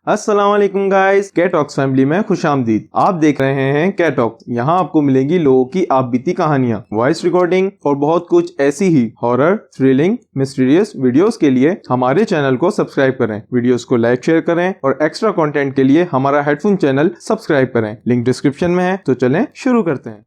अस्सलाम वालेकुम guys, कैटॉक्स family में खुशामदीद। आप देख रहे हैं कैटॉक्स। यहाँ आपको मिलेंगी लोगों की आप बीती कहानियाँ, वॉइस रिकॉर्डिंग और बहुत कुछ ऐसी ही हॉरर, थ्रिलिंग, मिस्टीरियस वीडियोस के लिए हमारे चैनल को सब्सक्राइब करें, वीडियोस को लाइक शेयर करें और एक्स्ट्रा कंटेंट के लिए हमारा हेडफोन चैनल सब्सक्राइब करें। लिंक डिस्क्रिप्शन में है, तो चलें शुरू करते हैं।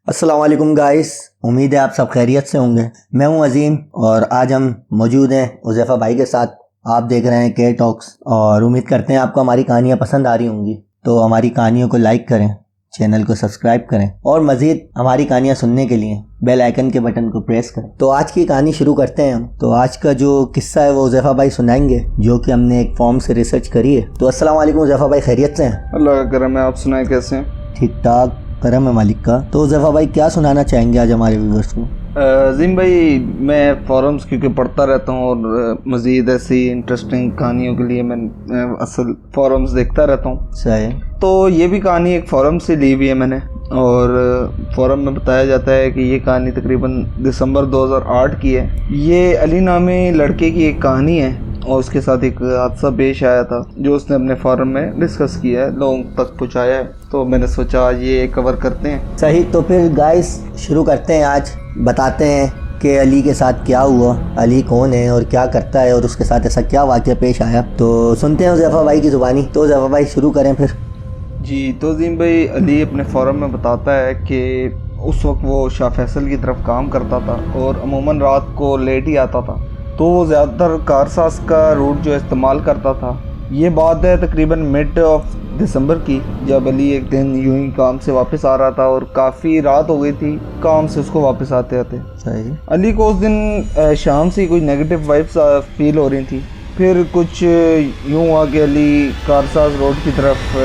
अस्सलाम वालेकुम गाइस, उम्मीद है आप सब खैरियत से होंगे। मैं हूं अजीम और आज हम मौजूद हैं उज़ैफ़ा भाई के साथ। आप देख रहे हैं के टॉक्स और उम्मीद करते हैं आपको हमारी कहानियां पसंद आ रही होंगी। तो हमारी कहानियों को लाइक करें, चैनल को सब्सक्राइब करें और मज़ीद हमारी कहानियां सुनने के लिए बेल आइकन के बटन को प्रेस करें। तो आज की कहानी शुरू करते हैं हम। तो आज का जो किस्सा है वो उज़ैफ़ा भाई सुनाएंगे, जो कि हमने एक फॉर्म से रिसर्च करी है। तो अस्सलाम वालेकुम उज़ैफ़ा भाई, खैरियत से हैं? अल्लाह का करम है, आप सुनाए कैसे हैं? ठीक ठाक, करम है मालिक का। तो उज़ैफ़ा भाई क्या सुनाना चाहेंगे आज हमारे व्यूअर्स को? अजीम भाई, मैं फोरम्स क्योंकि पढ़ता रहता हूँ और मज़ीद ऐसी इंटरेस्टिंग कहानियों के लिए मैं असल फोरम्स देखता रहता हूँ। सही। तो ये भी कहानी एक फोरम से ली हुई है मैंने, और फोरम में बताया जाता है कि ये कहानी तकरीबन दिसंबर 2008 की है। ये अली नामी लड़के की एक कहानी है और उसके साथ एक हादसा पेश आया था जो उसने अपने फोरम में डिस्कस किया है, लोगों तक पहुँचाया है। तो मैंने सोचा आज ये कवर करते हैं। सही, तो फिर गाइस शुरू करते हैं। आज बताते हैं कि अली के साथ क्या हुआ, अली कौन है और क्या करता है और उसके साथ ऐसा क्या वाक़या पेश आया। तो सुनते हैं उज़ैफ़ा भाई की ज़ुबानी। तो उज़ैफ़ा भाई शुरू करें फिर। जी, तो अजीम भाई, अली अपने फोरम में बताता है कि उस वक्त वो शाह फैसल की तरफ काम करता था और अमूमन रात को लेट ही आता था। तो वो ज़्यादातर कारसाज का रूट जो इस्तेमाल करता था। ये बात है तकरीबन मिड ऑफ दिसंबर की, जब अली एक दिन यूं ही काम से वापस आ रहा था और काफ़ी रात हो गई थी काम से उसको वापस आते आते। सही। अली को उस दिन शाम से कोई नेगेटिव वाइब्स फील हो रही थी। फिर कुछ यूं हुआ कि अली कारसाज रोड की तरफ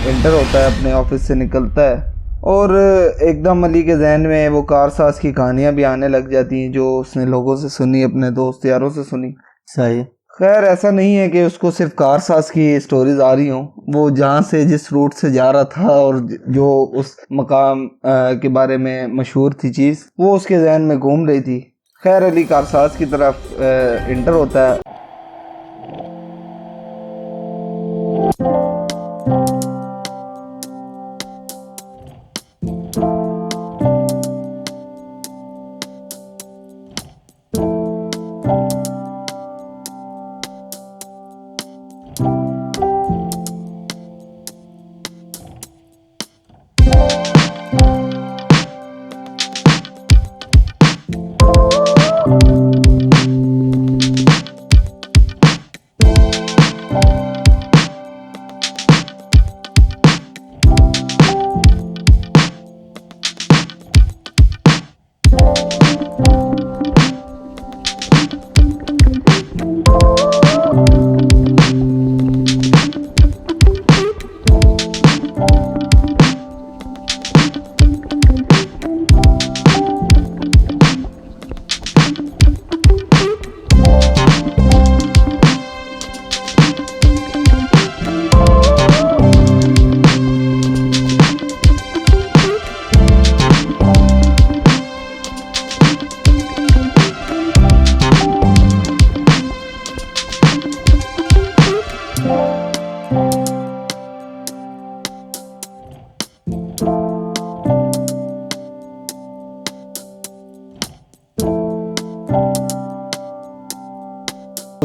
एंटर होता है, अपने ऑफिस से निकलता है और एकदम अली के जहन में वो कारसाज की कहानियाँ भी आने लग जाती हैं जो उसने लोगों से सुनी, अपने दोस्त यारों से सुनी। सही। खैर, ऐसा नहीं है कि उसको सिर्फ कारसाज की स्टोरीज आ रही हों। वो जहाँ से जिस रूट से जा रहा था और जो उस मकाम के बारे में मशहूर थी चीज़, वो उसके जहन में घूम रही थी। खैर, अली कारसाज की तरफ एंटर होता है।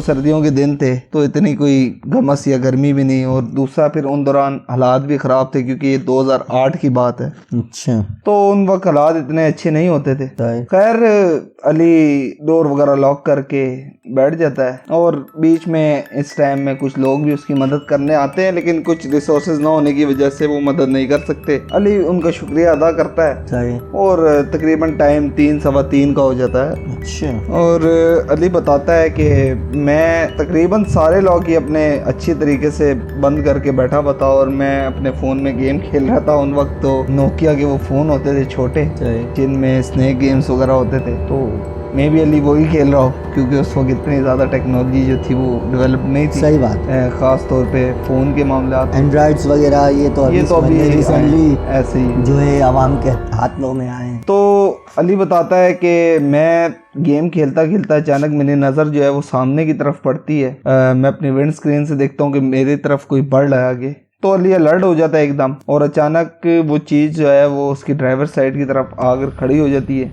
सर्दियों के दिन थे तो इतनी कोई घमस या गर्मी भी नहीं, और दूसरा फिर उन दौरान हालात भी ख़राब थे क्योंकि ये 2008 की बात है। अच्छा। तो उन वक्त हालात इतने अच्छे नहीं होते थे। खैर, अली डोर वगैरह लॉक करके बैठ जाता है और बीच में इस टाइम में कुछ लोग भी उसकी मदद करने आते हैं, लेकिन कुछ रिसोर्सेज ना होने की वजह से वो मदद नहीं कर सकते। अली उनका शुक्रिया अदा करता है और तकरीबन टाइम 3 सवा 3 का हो जाता है। अच्छा। और अली बताता है कि मैं तकरीबन सारे लॉक ही अपने अच्छी तरीके से बंद करके बैठा हुआ था और मैं अपने फ़ोन में गेम खेल रहा था। उन वक्त तो नोकिया के वो फ़ोन होते थे छोटे, जिनमें स्नेक गेम्स वगैरह होते थे। तो मैं भी अली वही खेल रहा हूँ क्योंकि उस वक्त इतनी ज़्यादा टेक्नोलॉजी जो थी वो डेवलप नहीं थी। सही बात है। ख़ास तौर पे फ़ोन के मामला, एंड्रॉइड्स वगैरह ये तो अभी रिसेंटली ऐसे ही जो है आवाम के हाथों में आए हैं। तो अली बताता है कि मैं गेम खेलता खेलता अचानक मेरी नज़र जो है वो सामने की तरफ पड़ती है। मैं अपनी विंड स्क्रीन से देखता हूँ कि मेरी तरफ कोई बढ़ रहा है आगे। तो अली अलर्ट हो जाता है एकदम, और अचानक वो चीज़ जो है वो उसकी ड्राइवर साइड की तरफ आकर खड़ी हो जाती है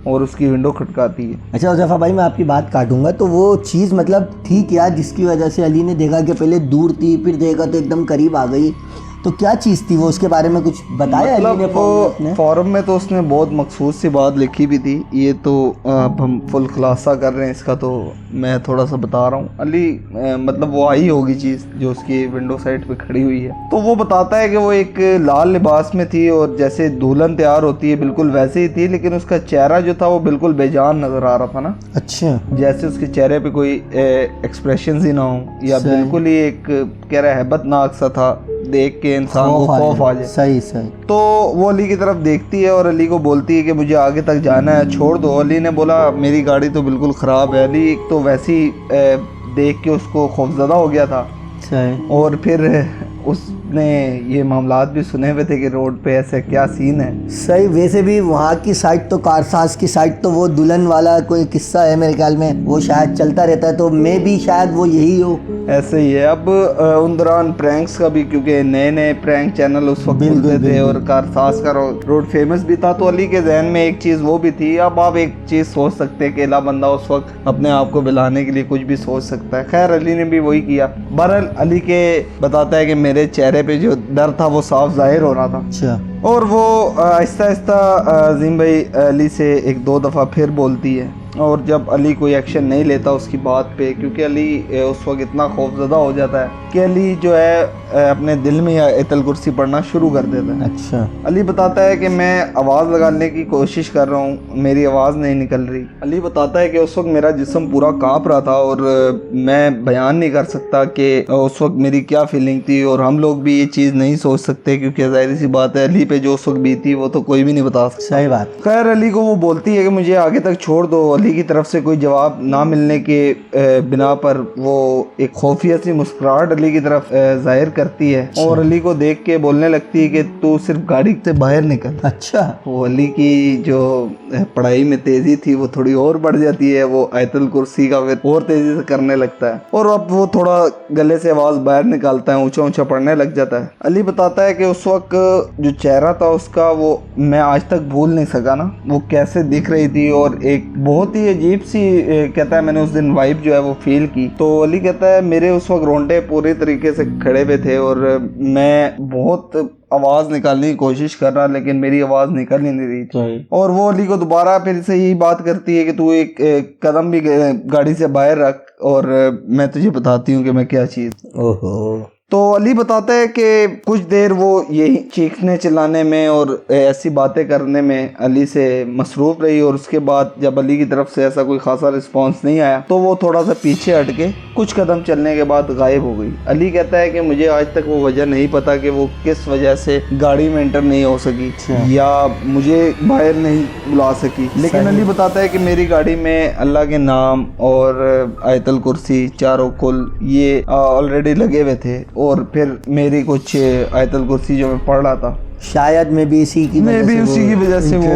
और उसकी विंडो खटकाती है। अच्छा हुज़ैफा भाई, मैं आपकी बात काटूंगा, तो वो चीज़ मतलब थी क्या जिसकी वजह से अली ने देखा कि पहले दूर थी, फिर देखा तो एकदम करीब आ गई? तो क्या चीज़ थी वो, उसके बारे में कुछ बताया अली ने वो फॉरम में? तो उसने बहुत मखसूस सी बात लिखी भी थी। ये तो अब हम फुल खुलासा कर रहे हैं इसका, तो मैं थोड़ा सा बता रहा हूँ। अली मतलब वो आई होगी चीज़ जो उसकी विंडो साइड पे खड़ी हुई है। तो वो बताता है कि वो एक लाल लिबास में थी और जैसे दुल्हन तैयार होती है बिल्कुल वैसे ही थी, लेकिन उसका चेहरा जो था वो बिल्कुल बेजान नज़र आ रहा था ना। अच्छा। जैसे उसके चेहरे पे कोई एक्सप्रेशन ही ना हो, या बिल्कुल ही एक कह रहा हैबतनाक सा था, देख के इंसान को खौफ आ जाए। सही सही। तो वो अली की तरफ देखती है और अली को बोलती है कि मुझे आगे तक जाना है, छोड़ दो। अली ने बोला मेरी गाड़ी तो बिल्कुल ख़राब है। अली एक तो वैसे ही देख के उसको खौफजदा हो गया था, सही। और फिर उसने ये मामलात भी सुने हुए थे कि रोड पे ऐसे क्या सीन है। सही। वैसे भी वहाँ की साइड तो कारसाज की साइड तो वो दुल्हन वाला कोई किस्सा है मेरे ख्याल में, वो शायद चलता रहता है, तो मे भी शायद वो यही हो। ऐसे ही है। अब उन दौरान प्रैंक्स का भी, क्योंकि नए नए प्रैंक चैनल उस वक्त खुलते थे और कारसाज का रोड फेमस भी था, तो अली के जहन में एक चीज़ वो भी थी। अब आप एक चीज़ सोच सकते हैं कि अकेला बंदा उस वक्त अपने आप को बिलाने के लिए कुछ भी सोच सकता है। खैर अली ने भी वही किया। बहरहाल अली के बताता है कि मेरे चेहरे पे जो डर था वो साफ जाहिर हो रहा था। अच्छा। और वो आहिस्ता आहिस्ता अजीम भाई अली से एक दो दफ़ा फिर बोलती है, और जब अली कोई एक्शन नहीं लेता उसकी बात पे, क्योंकि अली उस वक्त इतना खौफजदा हो जाता है कि अली जो है अपने दिल में आयतुल कुर्सी पढ़ना शुरू कर देता है। अच्छा। अली बताता है कि मैं आवाज़ लगाने की कोशिश कर रहा हूँ, मेरी आवाज़ नहीं निकल रही। अली बताता है कि उस वक्त मेरा जिस्म पूरा काँप रहा था और मैं बयान नहीं कर सकता कि उस वक्त मेरी क्या फीलिंग थी, और हम लोग भी ये चीज़ नहीं सोच सकते, क्योंकि ज़ाहिर सी बात है अली पे जो उस वक्त बीती वो तो कोई भी नहीं बता सकता। सही बात। खैर अली को वो बोलती है कि मुझे आगे तक छोड़ दो। अली की तरफ से कोई जवाब ना मिलने के बिना पर वो एक खौफिया सी मुस्कुराहट अली की तरफ जाहिर करती है, और अली को देख के बोलने लगती है कि तू सिर्फ गाड़ी से बाहर निकल। अच्छा। वो अली की जो पढ़ाई में तेज़ी थी वो थोड़ी और बढ़ जाती है, वो आयतुल कुर्सी का फिर और तेज़ी से करने लगता है, और अब वो थोड़ा गले से आवाज़ बाहर निकालता है, ऊंचा ऊंचा पढ़ने लग जाता है। अली बताता है कि उस वक्त जो चेहरा था उसका वो मैं आज तक भूल नहीं सका ना, वो कैसे दिख रही थी, और एक बहुत ही अजीब सी कहता है मैंने उस दिन वाइब जो है वो फील की। तो अली कहता है मेरे उस वक्त रोंगटे पूरी तरीके से खड़े हुए थे और मैं बहुत आवाज़ निकालने की कोशिश कर रहा, लेकिन मेरी आवाज़ निकल ही नहीं रही थी। और वो अली को दोबारा फिर से यही बात करती है कि तू एक कदम भी गाड़ी से बाहर रख और मैं तुझे बताती हूँ कि मैं क्या चीज़। ओहो। तो अली बताता है कि कुछ देर वो यही चीखने चिल्लाने में और ऐसी बातें करने में अली से मसरूफ़ रही, और उसके बाद जब अली की तरफ से ऐसा कोई खासा रिस्पांस नहीं आया तो वो थोड़ा सा पीछे हट के कुछ कदम चलने के बाद गायब हो गई। अली कहता है कि मुझे आज तक वो वजह नहीं पता कि वो किस वजह से गाड़ी में एंटर नहीं हो सकी या मुझे बाहर नहीं बुला सकी, लेकिन अली बताता है कि मेरी गाड़ी में अल्लाह के नाम और आयतुल कुर्सी चारों कुल ये ऑलरेडी लगे हुए थे, और फिर मेरी कुछ आयतुल कुर्सी जो मैं पढ़ रहा था शायद मैं भी उसी की वजह से वो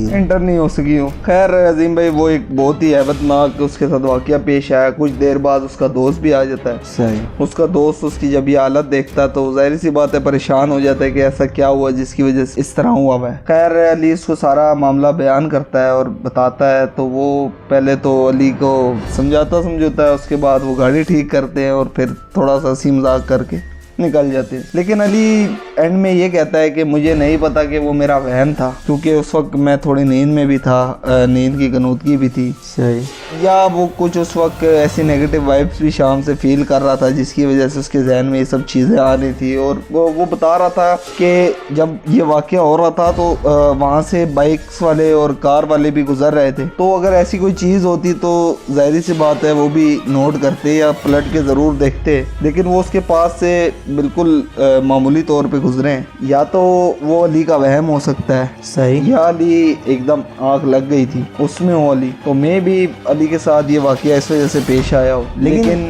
एंटर नहीं हो सकी हूँ। खैर अजीम भाई वो एक बहुत ही हैबतनाक उसके साथ वाकया पेश आया। कुछ देर बाद उसका दोस्त भी आ जाता है। सही। उसका दोस्त उसकी जब ये हालत देखता है तो जाहिर सी बात है परेशान हो जाता है कि ऐसा क्या हुआ जिसकी वजह से इस तरह हुआ है। खैर अली उसको सारा मामला बयान करता है और बताता है, तो वो पहले तो अली को समझाता है, उसके बाद वो गाड़ी ठीक करते हैं और फिर थोड़ा सा हंसी मजाक करके निकल जाते हैं। लेकिन अली एंड में ये कहता है कि मुझे नहीं पता कि वो मेरा वहम था, क्योंकि उस वक्त मैं थोड़ी नींद में भी था, नींद की गनूदगी भी थी। सही। या वो कुछ उस वक्त ऐसी नेगेटिव वाइब्स भी शाम से फील कर रहा था जिसकी वजह से उसके जहन में ये सब चीज़ें आ रही थी। और वो बता रहा था कि जब ये वाक़या हो रहा था तो वहाँ से बाइक्स वाले और कार वाले भी गुजर रहे थे, तो अगर ऐसी कोई चीज़ होती तो जाहिर सी बात है वो भी नोट करते या पलट के ज़रूर देखते, लेकिन वो उसके पास से बिल्कुल मामूली तौर पे गुजरे हैं, या तो वो अली का वहम हो सकता है सही। या अली एकदम आँख लग गई थी उसमें हो अली, तो मैं भी अली के साथ ये वाकया इस वजह से पेश आया हो। लेकिन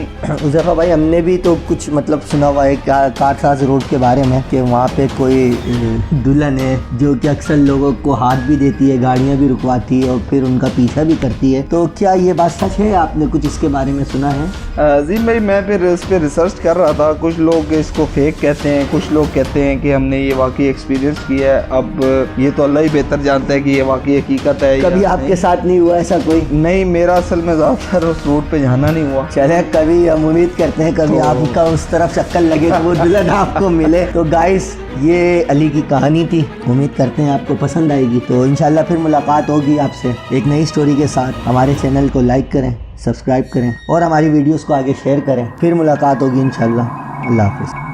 उज़ैफ़ा भाई हमने भी तो कुछ मतलब सुना हुआ है कारसाज रोड के बारे में कि वहाँ पे कोई दुल्हन है जो कि अक्सर लोगों को हाथ भी देती है, गाड़ियाँ भी रुकवाती है और फिर उनका पीछा भी करती है, तो क्या ये बात सच है? आपने कुछ इसके बारे में सुना है? अजीम भाई मैं फिर इस पर रिसर्च कर रहा था, कुछ लोग इसको फेक कहते हैं, कुछ लोग कहते हैं कि हमने ये वाकई एक्सपीरियंस किया है। अब ये तो अल्लाह ही बेहतर जानता है कि ये वाकई हकीकत है। कभी आपके साथ नहीं हुआ ऐसा कोई? नहीं, मेरा असल में ज़्यादातर उस रोड पे जाना नहीं हुआ। चले कभी हम उम्मीद करते हैं कभी आपका उस तरफ चक्कर लगे तो वो दुल्हन आपको मिले। तो गाइस ये अली की कहानी थी, उम्मीद करते हैं आपको पसंद आएगी। तो इंशाल्लाह फिर मुलाकात होगी आपसे एक नई स्टोरी के साथ। हमारे चैनल को लाइक करें, सब्सक्राइब करें और हमारी वीडियोस को आगे शेयर करें। फिर मुलाकात होगी इंशाल्लाह। अल्लाह हाफ़िज़।